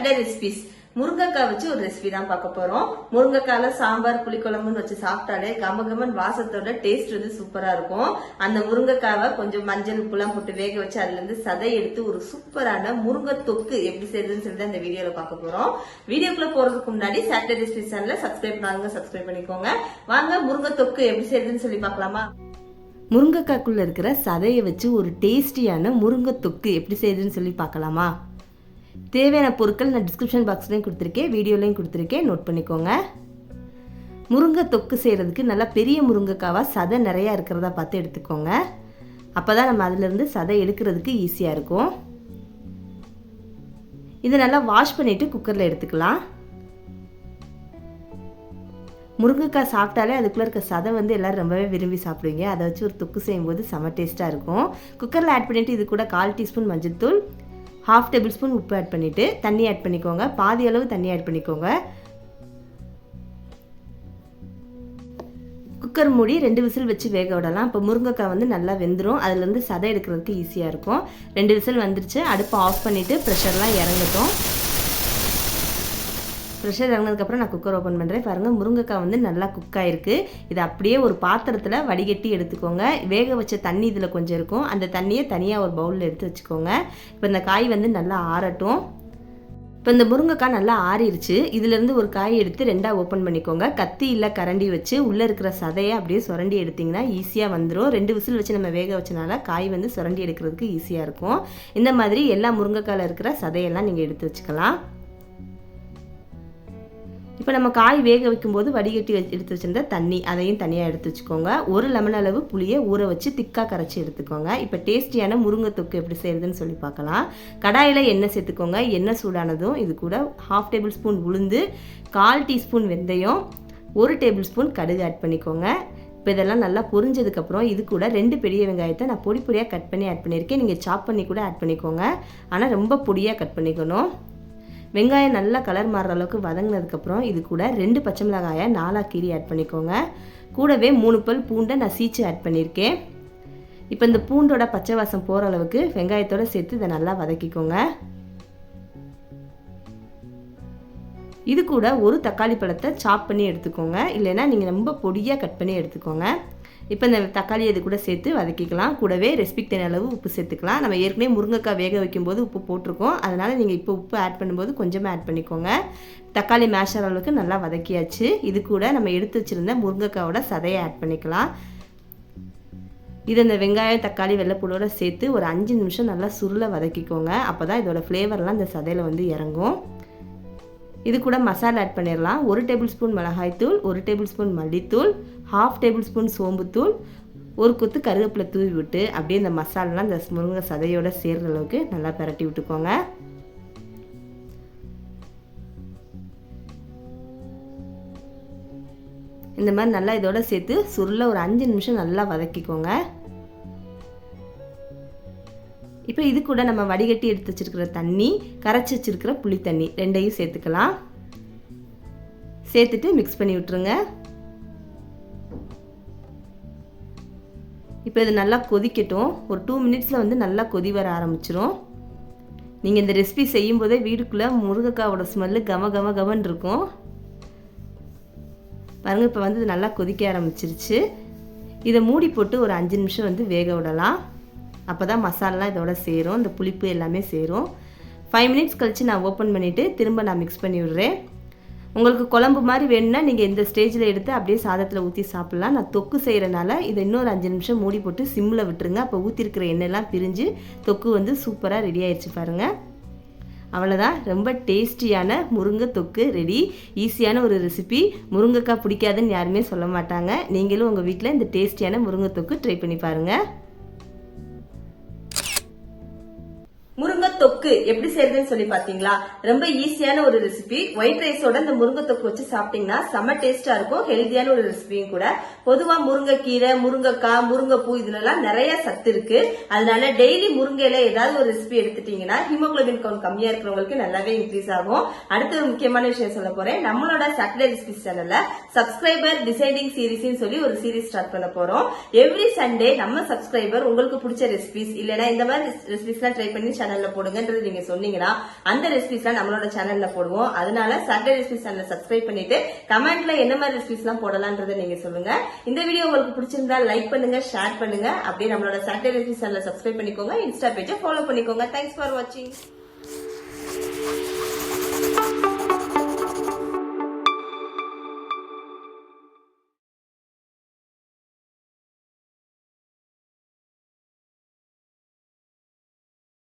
Saturday recipes. முருங்கைக்காய் வச்சு ஒரு ரெசிபி தான் பார்க்க போறோம். முருங்கைக்காயில சாம்பார் புளிக்குழம்புன்னு வச்சு சாப்பிட்டாலே கமகமன் வாசத்தோட டேஸ்ட் வந்து சூப்பரா இருக்கும். அந்த முருங்கைக்காவை கொஞ்சம் மஞ்சள் உப்புலாம் போட்டு வேக வச்சு அதுல இருந்து சதை எடுத்து ஒரு சூப்பரான முருங்கை தொக்கு எப்படி செய்யுதுன்னு சொல்லி இந்த வீடியோல பார்க்க போறோம். வீடியோக்குள்ள போறதுக்கு முன்னாடி சாட்டர்டே ரெசிபி சேனலை சப்ஸ்கிரைப் பண்ணாங்க, சப்ஸ்கிரைப் பண்ணிக்கோங்க. வாங்க முருங்கை தொக்கு எப்படி செய்யுதுன்னு சொல்லி பார்க்கலாமா? முருங்கைக்காய்க்குள்ள இருக்கிற சதையை வச்சு ஒரு டேஸ்டியான முருங்கை தொக்கு எப்படி செய்யுதுன்னு சொல்லி பார்க்கலாமா? தேவையான பொருட்கள் நான் டிஸ்கிரிப்ஷன் பாக்ஸ்லையும் கொடுத்துருக்கேன், வீடியோலையும் கொடுத்துருக்கேன், நோட் பண்ணிக்கோங்க. முருங்கை தொக்கு செய்கிறதுக்கு நல்லா பெரிய முருங்கைக்காவாக சதை நிறையா இருக்கிறதா பார்த்து எடுத்துக்கோங்க. அப்போ தான் நம்ம அதிலிருந்து சதை எடுக்கிறதுக்கு ஈஸியாக இருக்கும். இதை நல்லா வாஷ் பண்ணிவிட்டு குக்கரில் எடுத்துக்கலாம். முருங்கைக்காய் சாப்பிட்டாலே அதுக்குள்ளே இருக்க சதை வந்து எல்லோரும் ரொம்பவே விரும்பி சாப்பிடுவீங்க. அதை வச்சு ஒரு தொக்கு செய்யும்போது செம டேஸ்ட்டாக இருக்கும். குக்கரில் ஆட் பண்ணிவிட்டு இது கூட 1/4 டீஸ்பூன் மஞ்சள் தூள், 1/2 டேபிள் ஸ்பூன் உப்பு ஆட் பண்ணிவிட்டு தண்ணி ஆட் பண்ணிக்கோங்க. பாதி அளவு தண்ணி ஆட் பண்ணிக்கோங்க. குக்கர் மூடி 2 விசில் வச்சு வேக விடலாம். இப்போ முருங்கைக்காய் வந்து நல்லா வெந்துடும். அதுலேருந்து சதை எடுக்கிறதுக்கு ஈஸியாக இருக்கும். 2 விசில் வந்துருச்சு. அடுப்பை ஆஃப் பண்ணிவிட்டு ப்ரெஷர்லாம் இறங்கட்டும். ப்ரெஷர் இறங்கினதுக்கப்புறம் நான் குக்கர் ஓப்பன் பண்ணுறேன். பாருங்கள், முருங்கைக்காய் வந்து நல்லா குக் ஆகிருக்கு. இதை அப்படியே ஒரு பாத்திரத்தில் வடிகட்டி எடுத்துக்கோங்க. வேக வச்ச தண்ணி இதில் கொஞ்சம் இருக்கும். அந்த தண்ணியை தனியாக ஒரு பவுலில் எடுத்து வச்சுக்கோங்க. இப்போ இந்த காய் வந்து நல்லா ஆறட்டும். இப்போ இந்த முருங்கைக்காய் நல்லா ஆறிடுச்சு. இதிலேருந்து ஒரு காய் எடுத்து 2ஆக ஓப்பன் பண்ணிக்கோங்க. கத்தி இல்லை கரண்டி வச்சு உள்ளே இருக்கிற சதையை அப்படியே சுரண்டி எடுத்திங்கன்னா ஈஸியாக வந்துடும். 2 விசில் வச்சு நம்ம வேக வச்சனால காய் வந்து சுரண்டி எடுக்கிறதுக்கு ஈஸியாக இருக்கும். இந்த மாதிரி எல்லா முருங்கைக்காயில் இருக்கிற சதையெல்லாம் நீங்கள் எடுத்து வச்சுக்கலாம். இப்போ நம்ம காய் வேக வைக்கும்போது வடிகட்டி எடுத்து வச்சுருந்த தண்ணி அதையும் தனியாக எடுத்து வச்சுக்கோங்க. 1 லெமன் அளவு புளியை ஊற வச்சு திக்காக கரைச்சி எடுத்துக்கோங்க. இப்போ டேஸ்டியான முருங்கை தொக்கு எப்படி செய்யுதுன்னு சொல்லி பார்க்கலாம். கடாயில் எண்ணெய் சேர்த்துக்கோங்க. எண்ணெய் சூடானதும் இது கூட 1/2 டேபிள் ஸ்பூன் உளுந்து, 1/4 டீஸ்பூன் வெந்தயம், 1 டேபிள் ஸ்பூன் கடுகு ஆட் பண்ணிக்கோங்க. இப்போ இதெல்லாம் நல்லா பொரிஞ்சதுக்கப்புறம் இது கூட 2 பெரிய வெங்காயத்தை நான் பொடியாக கட் பண்ணி ஆட் பண்ணியிருக்கேன். நீங்கள் சாப் பண்ணி கூட ஆட் பண்ணிக்கோங்க. ஆனால் ரொம்ப பொடியாக கட் பண்ணிக்கணும். வெங்காயம் நல்லா கலர் மாறுற அளவுக்கு வதங்கினதுக்கப்புறம் இது கூட 2 பச்சை மிளகாயை 4ஆக கீரி ஆட் பண்ணிக்கோங்க. கூடவே 3 பல் பூண்டை நான் சீச்சு ஆட் பண்ணியிருக்கேன். இப்போ இந்த பூண்டோட பச்சை வாசம் போகிற அளவுக்கு வெங்காயத்தோடு சேர்த்து இதை நல்லா வதக்கிக்கோங்க. இது கூட 1 தக்காளி பழத்தை சாப் பண்ணி எடுத்துக்கோங்க. இல்லைன்னா நீங்கள் ரொம்ப பொடியாக கட் பண்ணி எடுத்துக்கோங்க. இப்போ இந்த தக்காளி இது கூட சேர்த்து வதக்கிக்கலாம். கூடவே ரெசிபிக்கு தேவையான அளவு உப்பு சேர்த்துக்கலாம். நம்ம ஏற்கனவே முருங்கைக்காய் வேக வைக்கும்போது உப்பு போட்டிருக்கோம். அதனால் நீங்கள் இப்போ உப்பு ஆட் பண்ணும்போது கொஞ்சமாக ஆட் பண்ணிக்கோங்க. தக்காளி மேஷ் ஆகிற அளவுக்கு நல்லா வதக்கியாச்சு. இது கூட நம்ம எடுத்து வச்சுருந்த முருங்கைக்காயோட சதையை ஆட் பண்ணிக்கலாம். இது இந்த வெங்காயம் தக்காளி வெள்ளைப்பூடோட சேர்த்து ஒரு 5 நிமிஷம் நல்லா சுருளை வதக்கிக்கோங்க. அப்போ தான் இதோட ஃப்ளேவர்லாம் இந்த சதையில் வந்து இறங்கும். இது கூட மசாலா ஆட் பண்ணிடலாம். 1 டேபிள் ஸ்பூன் மிளகாய்த்தூள், 1 டேபிள் ஸ்பூன் மல்லித்தூள், 1/2 டேபிள் ஸ்பூன் சோம்புத்தூள், 1 கொத்து கருவேப்பிலை தூவி விட்டு அப்படியே இந்த மசாலாலாம் இந்த முருங்கை சதையோட சேர்கிற அளவுக்கு நல்லா பரட்டி விட்டுக்கோங்க. இந்த மாதிரி நல்லா இதோட சேர்த்து சுருளை ஒரு 5 நிமிஷம் நல்லா வதக்கிக்கோங்க. இப்போ இது கூட நம்ம வடிகட்டி எடுத்து வச்சிருக்கிற தண்ணி, கரைச்சி வச்சிருக்கிற புளி தண்ணி 2ஐயும் சேர்த்துக்கலாம். சேர்த்துட்டு மிக்ஸ் பண்ணி விட்டுருங்க. இப்போ இது நல்லா கொதிக்கட்டும். ஒரு 2 மினிட்ஸில் வந்து நல்லா கொதி வர ஆரம்பிச்சிரும். நீங்கள் இந்த ரெசிபி செய்யும்போதே வீட்டுக்குள்ளே முருங்கைக்காவோட ஸ்மெல்லு கமன்னு இருக்கும். பாருங்கள், இப்போ வந்து இது நல்லா கொதிக்க ஆரம்பிச்சிருச்சு. இதை மூடி போட்டு ஒரு 5 நிமிஷம் வந்து வேக விடலாம். அப்போ தான் மசாலாலாம் இதோட சேரும், இந்த புளிப்பு எல்லாமே சேரும். 5 மினிட்ஸ் கழித்து நான் ஓப்பன் பண்ணிவிட்டு திரும்ப நான் மிக்ஸ் பண்ணி விடுறேன். உங்களுக்கு குழம்பு மாதிரி வேணும்னா நீங்கள் இந்த ஸ்டேஜில் எடுத்து அப்படியே சாதத்தில் ஊற்றி சாப்பிட்லாம். நான் தொக்கு செய்கிறனால இதை இன்னொரு 5 நிமிஷம் மூடி போட்டு சிம்மில் விட்டுருங்க. அப்போ ஊற்றிருக்கிற எண்ணெய்லாம் பிரிஞ்சு தொக்கு வந்து சூப்பராக ரெடி ஆயிடுச்சு பாருங்கள். அவ்வளோதான், ரொம்ப டேஸ்டியான முருங்கை தொக்கு ரெடி. ஈஸியான ஒரு ரெசிபி. முருங்கைக்காய் பிடிக்காதுன்னு யாருமே சொல்ல மாட்டாங்க. நீங்களும் உங்கள் வீட்டில் இந்த டேஸ்டியான முருங்கை தொக்கு ட்ரை பண்ணி பாருங்கள். முருங்கை தொக்கு எப்படி செய்யறதுன்னு சொல்லி பாத்தீங்களா? ரொம்ப ஈஸியான ஒரு ரெசிபி. ஒயிட் ரைஸோட இந்த முருங்கை தொக்கு வச்சு சாப்பிட்டீங்கன்னா செம்ம டேஸ்டா இருக்கும். ஹெல்தியான ஒரு ரெசிபியும் கூட. பொதுவா முருங்கைக்கீரை, முருங்கைக்காய், முருங்கைப்பூ இதுல நிறைய சத்து இருக்கு. அதனால டெய்லி முருங்கையில ஏதாவது ஒரு ரெசிபி எடுத்துட்டீங்கன்னா ஹீமோகுளோபின் கவுண்ட் கம்மியா இருக்கிறவங்களுக்கு நல்லாவே இன்க்ரீஸ் ஆகும். அடுத்த ஒரு முக்கியமான விஷயம் சொல்ல போறேன். நம்மளோட சாட்டர்டே ரெசிபி சேனல்ல சப்ஸ்கிரைபர் டிசைடிங் சீரிஸ் சொல்லி ஒரு சீரிஸ் ஸ்டார்ட் பண்ண போறோம். எவ்ரி சண்டே நம்ம சப்ஸ்கிரைபர் உங்களுக்கு பிடிச்ச ரெசிபிஸ் இல்லைன்னா இந்த மாதிரி ரெசிபிஸ் எல்லாம் ட்ரை பண்ணி சேனல்ல போடுங்கன்றது நீங்க சொன்னீங்கன்னா அந்த ரெசிபிஸ் நம்மளோட சேனல்ல போடுவோம். அதனால சாட்டர்டே ரெசிபிஸ் சேனலை சப்ஸ்கிரைப் பண்ணிட்டு கமெண்ட்ல என்ன மாதிரி ரெசிபிஸ் எல்லாம் போடலாம்ன்றதை நீங்க சொல்லுங்க. இந்த வீடியோ உங்களுக்கு பிடிச்சிருந்தா லைக் பண்ணுங்க, ஷேர் பண்ணுங்க. அப்படியே நம்மளோட சாட்டர்டே ரெசிபிஸ் சேனலை சப்ஸ்கிரைப் பண்ணிக்கோங்க, இன்ஸ்டா பேஜை ஃபாலோ பண்ணிக்கோங்க. தேங்க்ஸ் ஃபார் வாட்சிங்.